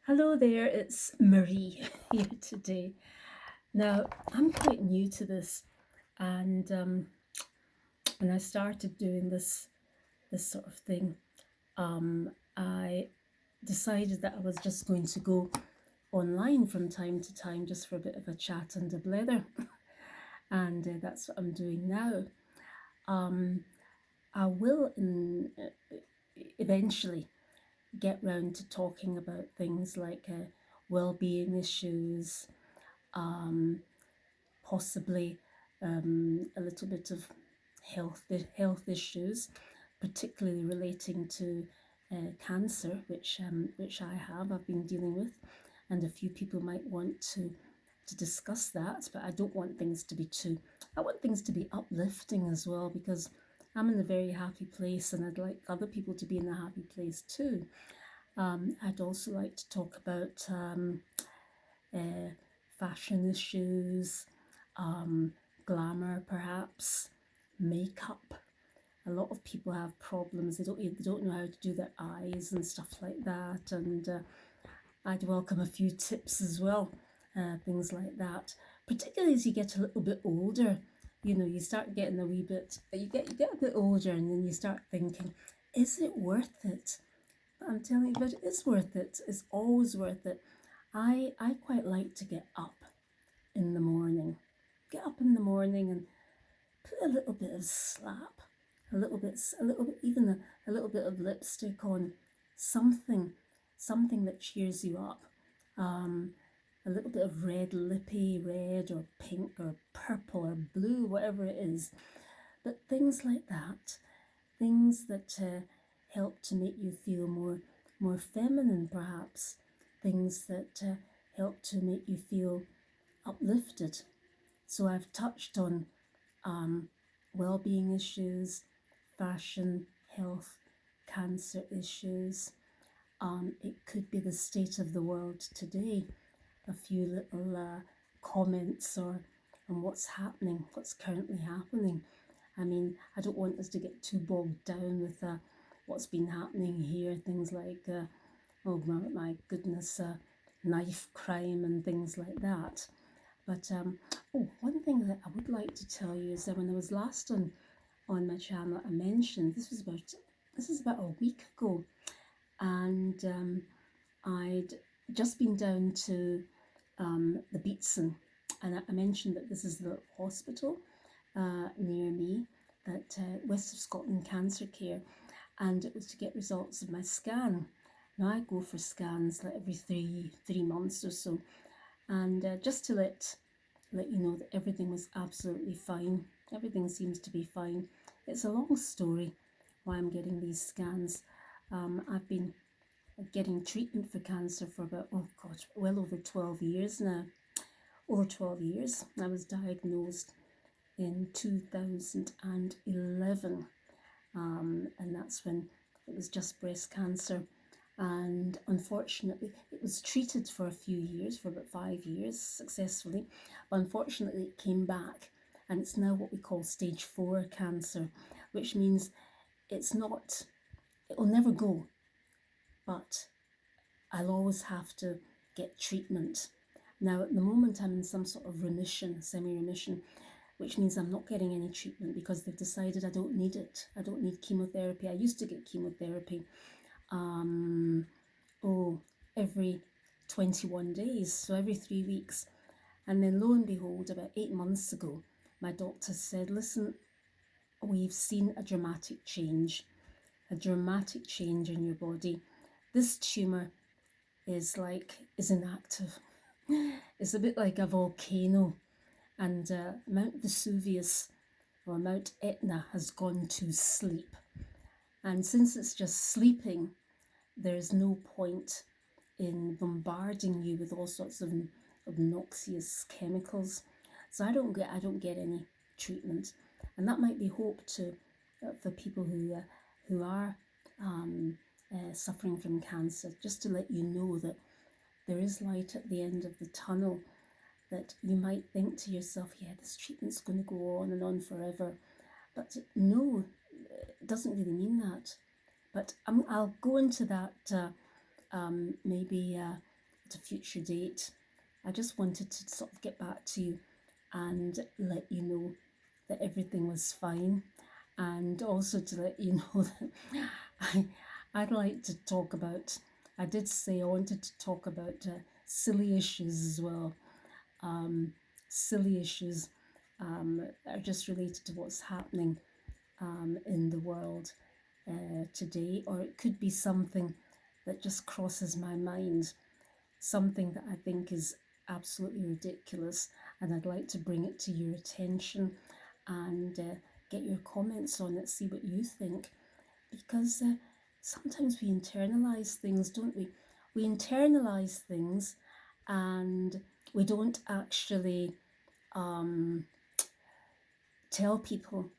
Hello there, it's Marie here today. Now, I'm quite new to this, and when I started doing this sort of thing, I decided that I was just going to go online from time to time just for a bit of a chat and a blether, and that's what I'm doing now. Um, I will eventually get round to talking about things like well-being issues, um, possibly a little bit of health issues, particularly relating to cancer, which I've been dealing with, and a few people might want to discuss that. But I don't want things to be too. I want things to be uplifting as well because I'm in a very happy place, and I'd like other people to be in a happy place too. I'd also like to talk about uh, fashion issues, um, glamour, perhaps makeup. A lot of people have problems. They don't know how to do their eyes and stuff like that. And I'd welcome a few tips as well, things like that. Particularly as you get a little bit older, you start getting a wee bit. You get a bit older, and then you start thinking, is it worth it? But I'm telling you, but it is worth it. It's always worth it. I quite like to get up in the morning. Get up in the morning and put a little bit of slap, a little bit, even a little bit of lipstick on, something, something that cheers you up. Um, a little bit of red lippy, red or pink or purple or blue, whatever it is. But things like that, things that help to make you feel more feminine, perhaps. Things that help to make you feel uplifted. So I've touched on um, well-being issues, fashion, health, cancer issues. It could be the state of the world today. A few little comments or on what's happening, what's currently happening. I mean, I don't want us to get too bogged down with what's been happening here. Things like, oh my goodness, knife crime and things like that. But one thing that I would like to tell you is that when I was last on my channel, I mentioned this is about a week ago, and I'd just been down to the Beatson, and I mentioned that this is the hospital near me, that West of Scotland Cancer Care, and it was to get results of my scan. Now I go for scans like every three months or so, and just to let you know that everything was absolutely fine. Everything seems to be fine. It's a long story why I'm getting these scans. I've been getting treatment for cancer for about, oh God, well over 12 years now. Over 12 years. I was diagnosed in 2011, and that's when it was just breast cancer. And unfortunately, it was treated for a few years, for about 5 years successfully. But unfortunately, it came back, and it's now what we call stage 4 cancer, which means it's not, it will never go, but I'll always have to get treatment. Now, at the moment, I'm in some sort of remission, semi remission, which means I'm not getting any treatment because they've decided I don't need it. I don't need chemotherapy. I used to get chemotherapy um, oh, every 21 days, so every 3 weeks. And then lo and behold, about 8 months ago, my doctor said, listen, we've seen a dramatic change in your body. This tumour is inactive. It's a bit like a volcano, and Mount Vesuvius or Mount Etna has gone to sleep. And since it's just sleeping, there's no point in bombarding you with all sorts of obnoxious chemicals. So I don't get any treatment, and that might be hope to for people who are suffering from cancer. Just to let you know that there is light at the end of the tunnel. That you might think to yourself, yeah, this treatment's going to go on and on forever, but no, it doesn't really mean that. But I'll go into that maybe at a future date. I just wanted to sort of get back to you and let you know that everything was fine, and also to let you know that I'd like to talk about, I did say I wanted to talk about silly issues as well. Silly issues are just related to what's happening in the world today, or it could be something that just crosses my mind, something that I think is absolutely ridiculous, and I'd like to bring it to your attention and get your comments on it, see what you think, because sometimes we internalize things, don't we? We internalize things and we don't actually tell people.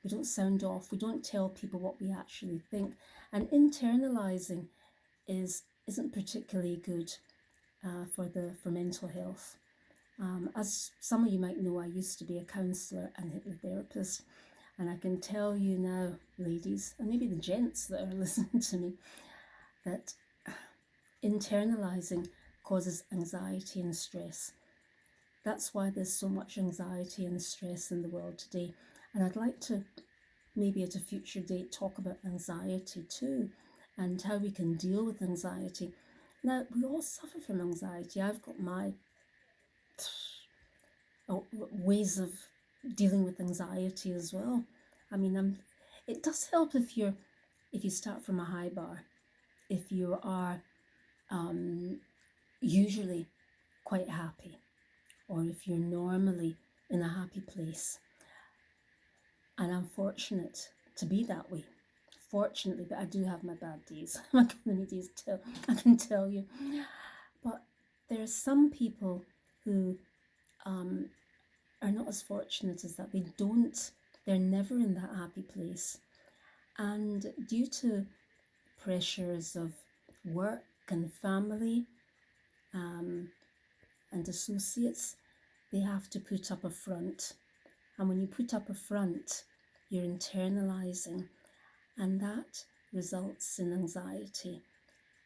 We don't sound off. We don't tell people what we actually think. And internalizing isn't particularly good for mental health. As some of you might know, I used to be a counsellor and hypnotherapist, and I can tell you now, ladies, and maybe the gents that are listening to me, that internalizing causes anxiety and stress. That's why there's so much anxiety and stress in the world today. And I'd like to maybe at a future date talk about anxiety too, and how we can deal with anxiety. Now, we all suffer from anxiety. I've got my ways of dealing with anxiety as well. I mean, it does help if you start from a high bar, if you are usually quite happy, or if you're normally in a happy place. And I'm fortunate to be that way. Fortunately, but I do have my bad days. My gloomy days too, I can tell you. But there are some people who are not as fortunate as that. They're never in that happy place. And due to pressures of work and family and associates, they have to put up a front. And when you put up a front, you're internalizing, and that results in anxiety,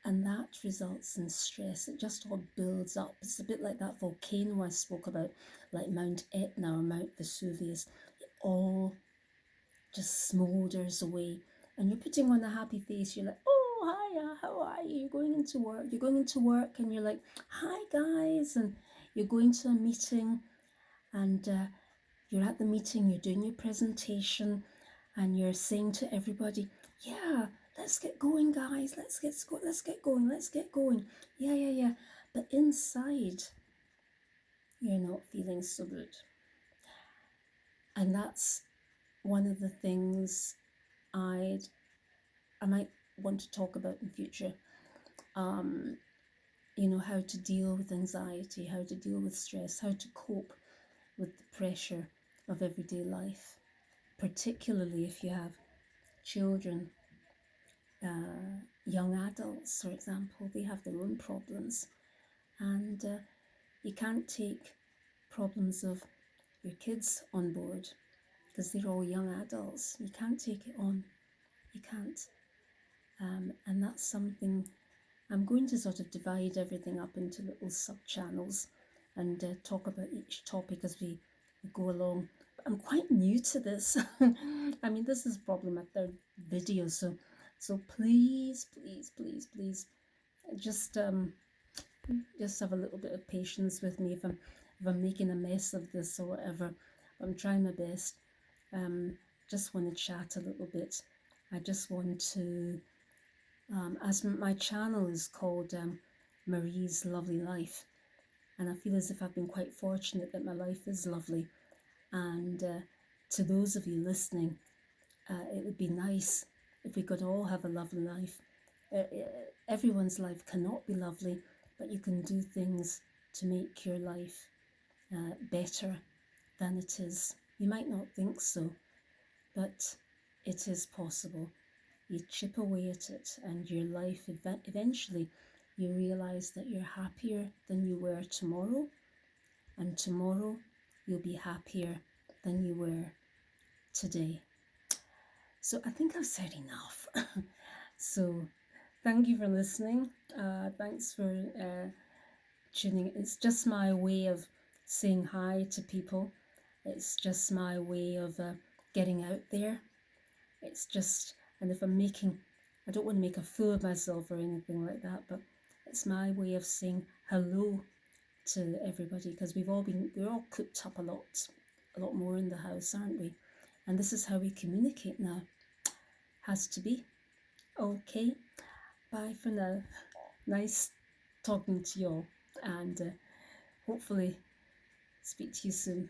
and that results in stress. It just all builds up. It's a bit like that volcano I spoke about, like Mount Etna or Mount Vesuvius. It all just smoulders away, and you're putting on a happy face. You're like, oh, hiya, how are you? You're going into work. You're going into work, and you're like, hi, guys. And you're going to a meeting, and you're at the meeting, you're doing your presentation, and you're saying to everybody, yeah, let's get going, guys. Let's get going. Let's get going. Yeah. But inside, you're not feeling so good. And that's one of the things I might want to talk about in future. How to deal with anxiety, how to deal with stress, how to cope with the pressure of everyday life, particularly if you have children, young adults, for example. They have their own problems, and you can't take problems of your kids on board because they're all young adults. You can't take it on. You can't. And that's something I'm going to sort of divide everything up into little sub-channels and talk about each topic as we go along. But I'm quite new to this. I mean, this is probably my third video, so please just have a little bit of patience with me if I'm making a mess of this or whatever. But I'm trying my best. Just want to chat a little bit. I just want to, as my channel is called Marie's Lovely Life, and I feel as if I've been quite fortunate that my life is lovely. And to those of you listening, it would be nice if we could all have a lovely life. Everyone's life cannot be lovely, but you can do things to make your life better than it is. You might not think so, but it is possible. You chip away at it, and your life eventually you realize that you're happier than you were tomorrow, and tomorrow you'll be happier than you were today. So I think I've said enough. So thank you for listening. Thanks for tuning. It's just my way of saying hi to people. It's just my way of getting out there. It's just, and if I'm making, I don't want to make a fool of myself or anything like that, but it's my way of saying hello to everybody, because we're all cooped up a lot more in the house, aren't we? And this is how we communicate now. Has to be. Okay, bye for now. Nice talking to you all, and hopefully speak to you soon.